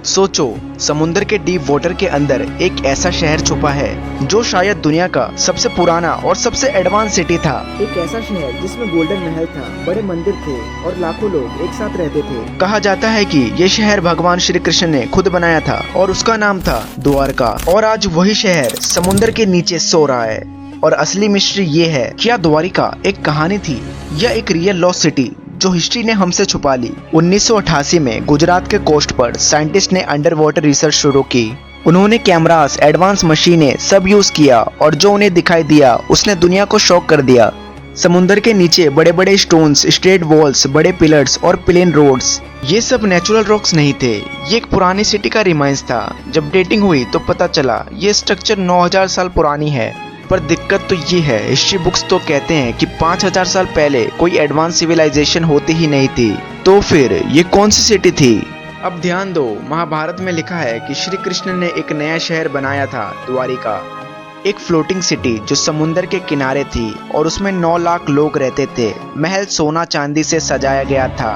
सोचो, समुद्र के डीप वाटर के अंदर एक ऐसा शहर छुपा है जो शायद दुनिया का सबसे पुराना और सबसे एडवांस सिटी था। एक ऐसा शहर जिसमें गोल्डन महल था, बड़े मंदिर थे और लाखों लोग एक साथ रहते थे। कहा जाता है कि ये शहर भगवान श्री कृष्ण ने खुद बनाया था और उसका नाम था द्वारका। और आज वही शहर समुद्र के नीचे सो रहा है। और असली मिस्ट्री ये है, क्या द्वारिका एक कहानी थी या एक रियल लॉस्ट सिटी जो हिस्ट्री ने हमसे छुपा ली। 1988 में गुजरात के कोस्ट पर साइंटिस्ट ने अंडर वाटर रिसर्च शुरू की। उन्होंने कैमरास, एडवांस मशीनें सब यूज किया और जो उन्हें दिखाई दिया उसने दुनिया को शॉक कर दिया। समुद्र के नीचे बड़े बड़े स्टोन्स, स्ट्रेट वॉल्स, बड़े पिलर्स और प्लेन रोड्स। ये सब नेचुरल रॉक्स नहीं थे, ये एक पुरानी सिटी का रिमाइंस था। जब डेटिंग हुई तो पता चला ये स्ट्रक्चर 9000 साल पुरानी है। पर दिक्कत तो ये है, हिस्ट्री बुक्स तो कहते हैं कि 5000 साल पहले कोई एडवांस सिविलाइजेशन होती ही नहीं थी। तो फिर ये कौन सी सिटी थी? अब ध्यान दो, महाभारत में लिखा है कि श्री कृष्ण ने एक नया शहर बनाया था, द्वारिका। एक फ्लोटिंग सिटी जो समुद्र के किनारे थी और उसमें 9 लाख लोग रहते थे। महल सोना चांदी से सजाया गया था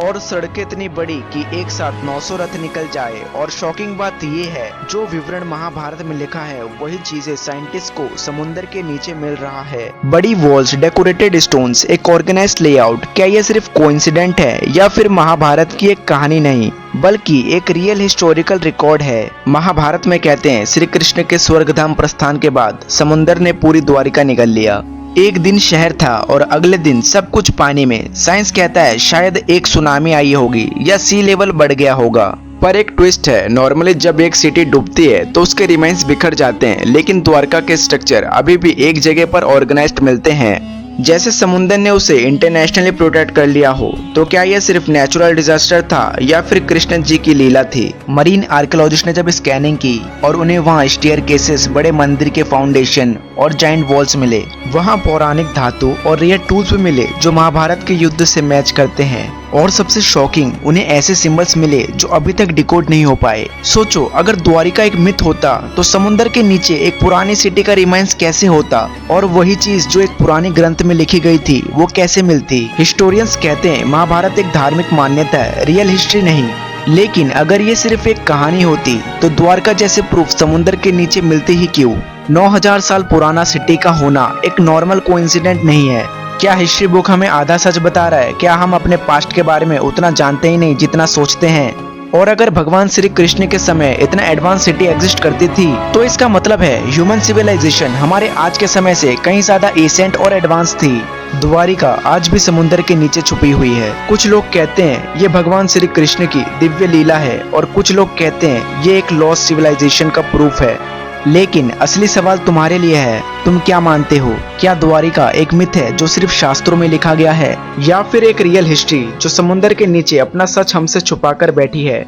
और सड़कें इतनी बड़ी कि एक साथ 900 रथ निकल जाए। और शॉकिंग बात ये है, जो विवरण महाभारत में लिखा है वही चीजें साइंटिस्ट को समुद्र के नीचे मिल रहा है। बड़ी वॉल्स, डेकोरेटेड स्टोन्स, एक ऑर्गेनाइज्ड लेआउट। क्या ये सिर्फ कोइंसिडेंट है या फिर महाभारत की एक कहानी नहीं बल्कि एक रियल हिस्टोरिकल रिकॉर्ड है? महाभारत में कहते हैं श्री कृष्ण के स्वर्गधाम प्रस्थान के बाद समुद्र ने पूरी द्वारिका निगल लिया। एक दिन शहर था और अगले दिन सब कुछ पानी में। साइंस कहता है शायद एक सुनामी आई होगी या सी लेवल बढ़ गया होगा। पर एक ट्विस्ट है, नॉर्मली जब एक सिटी डूबती है तो उसके रिमाइंस बिखर जाते हैं, लेकिन द्वारका के स्ट्रक्चर अभी भी एक जगह पर ऑर्गेनाइज्ड मिलते हैं, जैसे समुद्र ने उसे इंटरनेशनली प्रोटेक्ट कर लिया हो। तो क्या यह सिर्फ नेचुरल डिजास्टर था या फिर कृष्ण जी की लीला थी? मरीन आर्कियोलॉजिस्ट ने जब स्कैनिंग की और उन्हें वहां स्टेयरकेसेस, बड़े मंदिर के फाउंडेशन और जाइंट वॉल्स मिले, वहां पौराणिक धातु और रेयर टूल्स भी मिले जो महाभारत के युद्ध से मैच करते हैं। और सबसे शॉकिंग, उन्हें ऐसे सिंबल्स मिले जो अभी तक डिकोड नहीं हो पाए। सोचो, अगर द्वारिका एक मिथ होता तो समुद्र के नीचे एक पुरानी सिटी का रिमाइंस कैसे होता? और वही चीज जो एक पुरानी ग्रंथ में लिखी गई थी वो कैसे मिलती? हिस्टोरियंस कहते हैं महाभारत एक धार्मिक मान्यता है, रियल हिस्ट्री नहीं। लेकिन अगर ये सिर्फ एक कहानी होती तो द्वारका जैसे प्रूफ समुद्र के नीचे मिलते ही क्यों? 9000 साल पुराना सिटी का होना एक नॉर्मल कोइंसिडेंट नहीं है। क्या हिस्ट्री बुक हमें आधा सच बता रहा है? क्या हम अपने पास्ट के बारे में उतना जानते ही नहीं जितना सोचते हैं? और अगर भगवान श्री कृष्ण के समय इतना एडवांस सिटी एग्जिस्ट करती थी तो इसका मतलब है ह्यूमन सिविलाइजेशन हमारे आज के समय से कहीं ज्यादा एसेंट और एडवांस थी। द्वारिका आज भी समुद्र के नीचे छुपी हुई है। कुछ लोग कहते हैं ये भगवान श्री कृष्ण की दिव्य लीला है और कुछ लोग कहते हैं ये एक लॉस्ट सिविलाइजेशन का प्रूफ है। लेकिन असली सवाल तुम्हारे लिए है, तुम क्या मानते हो? क्या द्वारिका एक मिथ है जो सिर्फ शास्त्रों में लिखा गया है या फिर एक रियल हिस्ट्री जो समुद्र के नीचे अपना सच हमसे छुपा कर बैठी है?